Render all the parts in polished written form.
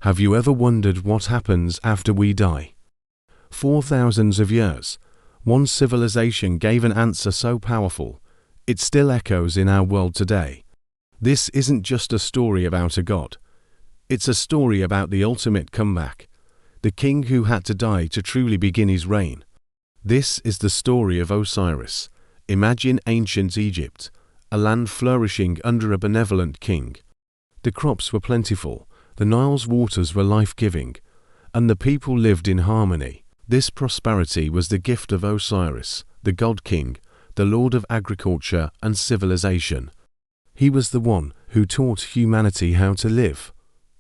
Have you ever wondered what happens after we die? For thousands of years, one civilization gave an answer so powerful, it still echoes in our world today. This isn't just a story about a god. It's a story about the ultimate comeback, the king who had to die to truly begin his reign. This is the story of Osiris. Imagine ancient Egypt, a land flourishing under a benevolent king. The crops were plentiful, the Nile's waters were life-giving, and the people lived in harmony. This prosperity was the gift of Osiris, the god king, the lord of agriculture and civilization. He was the one who taught humanity how to live,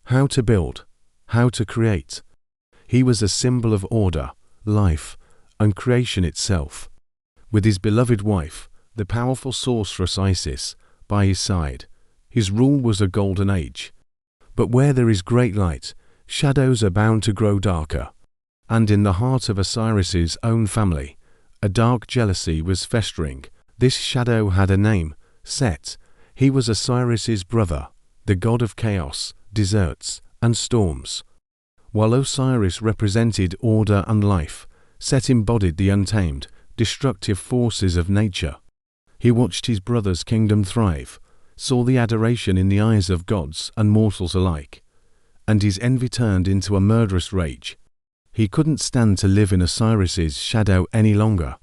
how to build, how to create. He was a symbol of order, life, and creation itself. With his beloved wife, the powerful sorceress Isis, by his side, his rule was a golden age. But where there is great light, shadows are bound to grow darker. And in the heart of Osiris's own family, a dark jealousy was festering. This shadow had a name, Set. He was Osiris's brother, the god of chaos, deserts, and storms. While Osiris represented order and life, Set embodied the untamed, destructive forces of nature. He watched his brother's kingdom thrive, saw the adoration in the eyes of gods and mortals alike, and his envy turned into a murderous rage. He couldn't stand to live in Osiris's shadow any longer.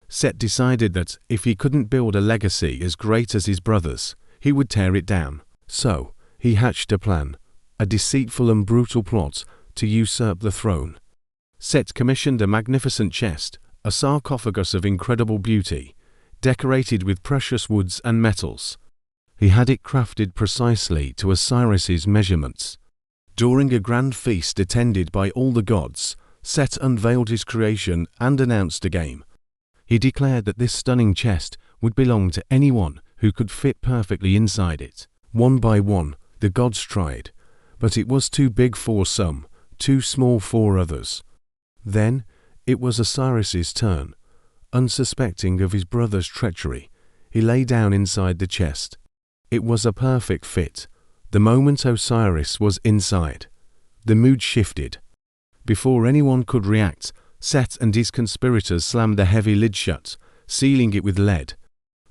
Set decided that if he couldn't build a legacy as great as his brother's, he would tear it down. So, he hatched a plan, a deceitful and brutal plot to usurp the throne. Set commissioned a magnificent chest, a sarcophagus of incredible beauty, decorated with precious woods and metals. He had it crafted precisely to Osiris's measurements. During a grand feast attended by all the gods, Set unveiled his creation and announced a game. He declared that this stunning chest would belong to anyone who could fit perfectly inside it. One by one, the gods tried, but it was too big for some, too small for others. Then, it was Osiris's turn. Unsuspecting of his brother's treachery, he lay down inside the chest. It was a perfect fit. The moment Osiris was inside, the mood shifted. Before anyone could react, Set and his conspirators slammed the heavy lid shut, sealing it with lead.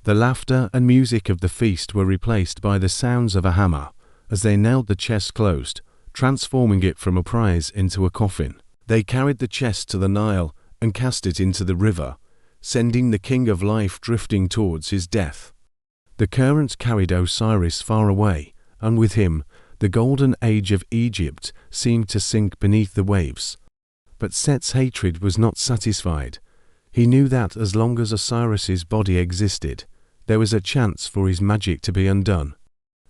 The laughter and music of the feast were replaced by the sounds of a hammer as they nailed the chest closed, transforming it from a prize into a coffin. They carried the chest to the Nile and cast it into the river, sending the king of life drifting towards his death. The current carried Osiris far away, and with him, the golden age of Egypt seemed to sink beneath the waves. But Set's hatred was not satisfied. He knew that as long as Osiris's body existed, there was a chance for his magic to be undone.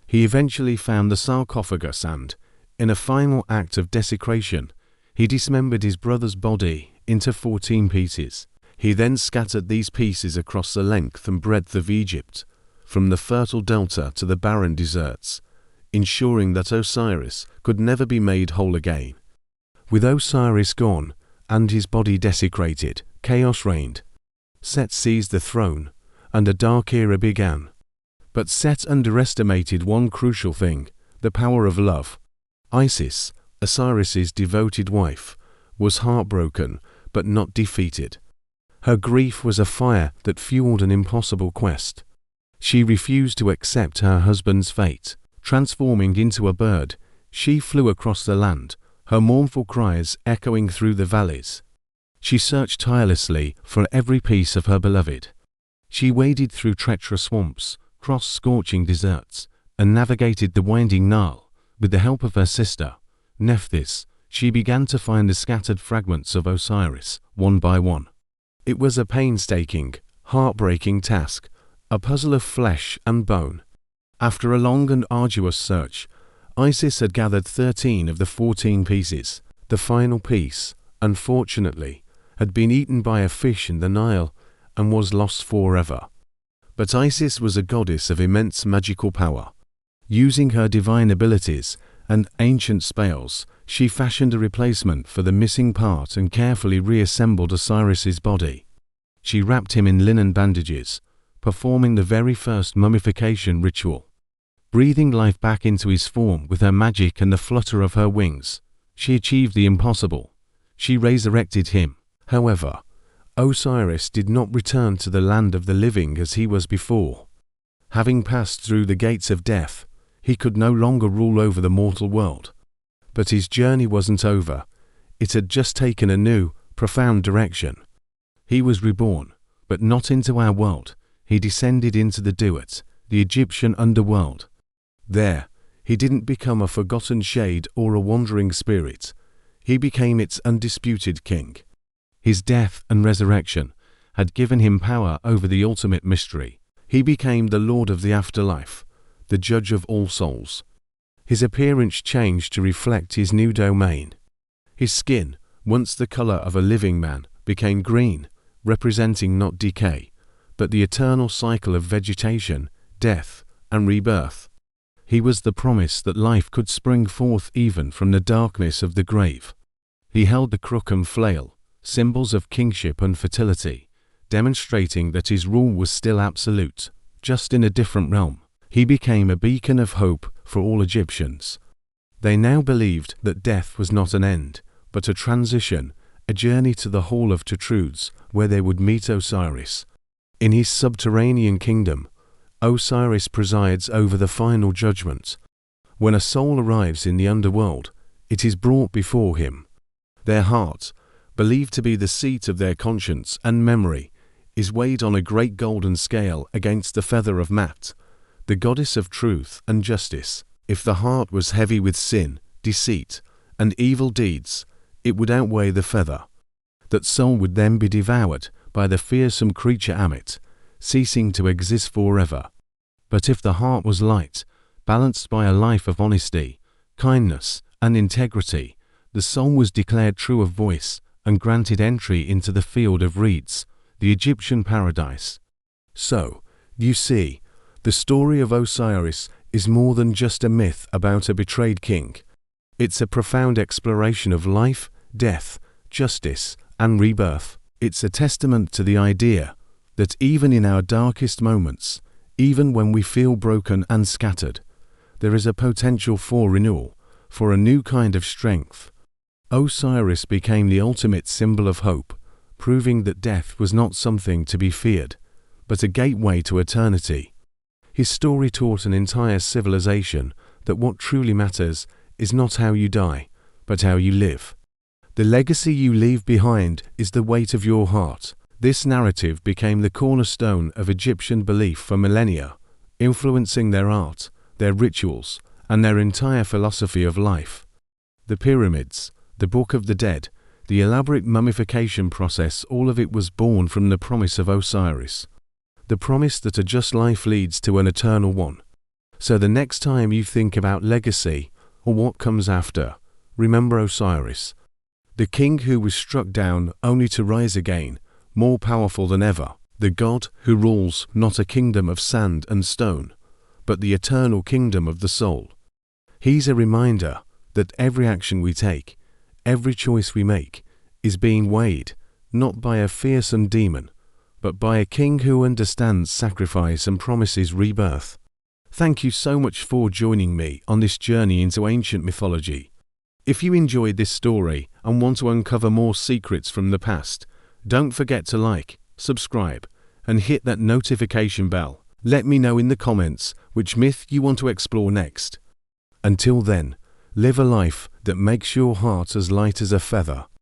He eventually found the sarcophagus and, in a final act of desecration, he dismembered his brother's body into 14 pieces. He then scattered these pieces across the length and breadth of Egypt, from the fertile delta to the barren deserts, ensuring that Osiris could never be made whole again. With Osiris gone, and his body desecrated, chaos reigned. Set seized the throne, and a dark era began. But Set underestimated one crucial thing, the power of love. Isis, Osiris's devoted wife, was heartbroken but not defeated. Her grief was a fire that fueled an impossible quest. She refused to accept her husband's fate. Transforming into a bird, she flew across the land, her mournful cries echoing through the valleys. She searched tirelessly for every piece of her beloved. She waded through treacherous swamps, crossed scorching deserts, and navigated the winding Nile. With the help of her sister, Nephthys, she began to find the scattered fragments of Osiris, one by one. It was a painstaking, heartbreaking task, a puzzle of flesh and bone. After a long and arduous search, Isis had gathered 13 of the 14 pieces. The final piece, unfortunately, had been eaten by a fish in the Nile and was lost forever. But Isis was a goddess of immense magical power. Using her divine abilities and ancient spells, she fashioned a replacement for the missing part and carefully reassembled Osiris's body. She wrapped him in linen bandages, performing the very first mummification ritual. Breathing life back into his form with her magic and the flutter of her wings, She achieved the impossible. She resurrected him. However, Osiris did not return to the land of the living as he was before. Having passed through the gates of death, he could no longer rule over the mortal world. But his journey wasn't over. It had just taken a new, profound direction. He was reborn, but not into our world. He descended into the Duat, the Egyptian underworld. There, he didn't become a forgotten shade or a wandering spirit. He became its undisputed king. His death and resurrection had given him power over the ultimate mystery. He became the Lord of the Afterlife, the judge of all souls. His appearance changed to reflect his new domain. His skin, once the color of a living man, became green, representing not decay, but the eternal cycle of vegetation, death, and rebirth. He was the promise that life could spring forth even from the darkness of the grave. He held the crook and flail, symbols of kingship and fertility, demonstrating that his rule was still absolute, just in a different realm. He became a beacon of hope for all Egyptians. They now believed that death was not an end, but a transition, a journey to the Hall of Truths, where they would meet Osiris. In his subterranean kingdom, Osiris presides over the final judgment. When a soul arrives in the underworld, it is brought before him. Their heart, believed to be the seat of their conscience and memory, is weighed on a great golden scale against the feather of Mat, the goddess of truth and justice. If the heart was heavy with sin, deceit, and evil deeds, it would outweigh the feather. That soul would then be devoured by the fearsome creature Ammit, ceasing to exist forever. But if the heart was light, balanced by a life of honesty, kindness, and integrity, the soul was declared true of voice and granted entry into the field of reeds, the Egyptian paradise. So, you see, the story of Osiris is more than just a myth about a betrayed king. It's a profound exploration of life, death, justice, and rebirth. It's a testament to the idea that even in our darkest moments, even when we feel broken and scattered, there is a potential for renewal, for a new kind of strength. Osiris became the ultimate symbol of hope, proving that death was not something to be feared, but a gateway to eternity. His story taught an entire civilization that what truly matters is not how you die, but how you live. The legacy you leave behind is the weight of your heart. This narrative became the cornerstone of Egyptian belief for millennia, influencing their art, their rituals, and their entire philosophy of life. The pyramids, the Book of the Dead, the elaborate mummification process, all of it was born from the promise of Osiris. The promise that a just life leads to an eternal one. So the next time you think about legacy, or what comes after, remember Osiris, the king who was struck down only to rise again, more powerful than ever, the God who rules not a kingdom of sand and stone, but the eternal kingdom of the soul. He's a reminder that every action we take, every choice we make, is being weighed, not by a fearsome demon, but by a king who understands sacrifice and promises rebirth. Thank you so much for joining me on this journey into ancient mythology. If you enjoyed this story and want to uncover more secrets from the past, don't forget to like, subscribe, and hit that notification bell. Let me know in the comments which myth you want to explore next. Until then, live a life that makes your heart as light as a feather.